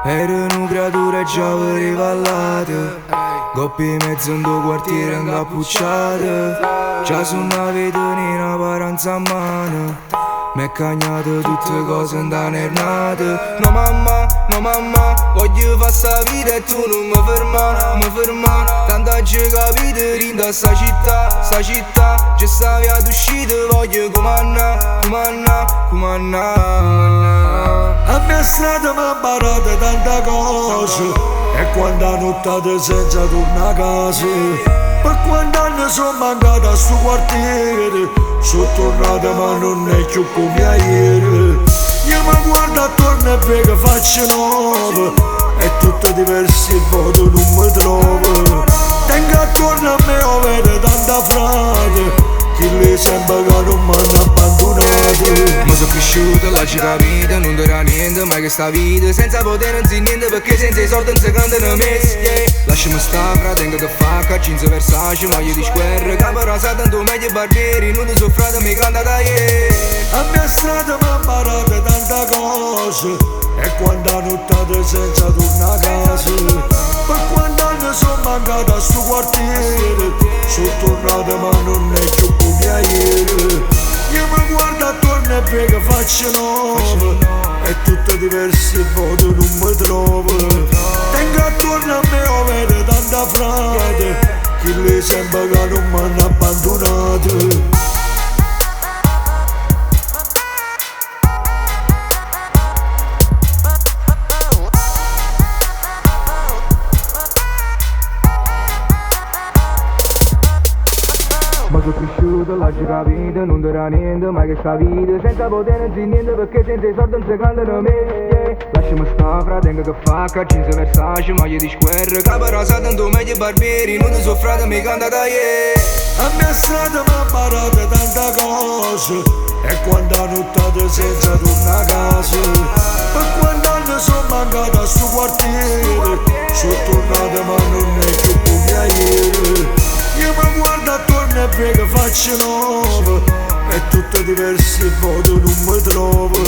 Ero una creatura e già veniva all'ate. Coppi in mezzo in due quartiere incappucciate. Già su una vita nera paranza a mano. M'è cagnate tutte cose indannernate. No mamma, voglio fare sta vita e tu non mi ferma. Tanta gente capite rinda sta città. Già sta via d'uscita, voglio comandà. A mia strada m'ha imparato tante cose. E quando ha nottato senza tornare a casa. Per quanti anni sono mancata a sto quartiere. Sono tornata ma non è più come ieri. Io mi guardo attorno e vedo facce nuove. E tutte diverse e voto non mi trovo. Tengo attorno a me o vedo tanta frate. Chi le sembra che non mi hanno abbandonato. Ma sono cresciuto, la ci capito, non era niente, ma che sta vita senza potere non si niente, perché senza i soldi non si cantano messi, yeah. Lasciami sta, fratello che fa, jeans Versace, maglia di square, capo rasa, tanto meglio barbieri, non ti soffrate, mi canta da ieri. A mia strada mi ha imparato tante cose. E quando ha nottato senza tornare a casa. Per quanti anni sono mancata a sto quartiere. Sono tornata ma non è più come ieri. Io mi guardo attorno e vedo facce nuove. E tutte diverse e voto non mi trovo. Tengo attorno a me o vedo tanta frate. Chi le sembra che non mi hanno abbandonato. Ma sono cresciuto, la ci capito, non era niente, ma che sta vita senza potere non si niente, perché senza i soldi non si cantano messi, yeah. Lasciami sta, fratello che fa, jeans Versace, maglia di square, capo rasa, tanto meglio barbieri, non ti soffrate, mi canta da ieri. A mia strada mi ha imparato tante cose. E quando ha nottato senza tornare a casa. Per quanti anni sono mancata a sto quartiere. Sono tornata ma non è più come ieri. Io mi guardo attorno e vedo facce nuove. E tutte diverse e voto non mi trovo.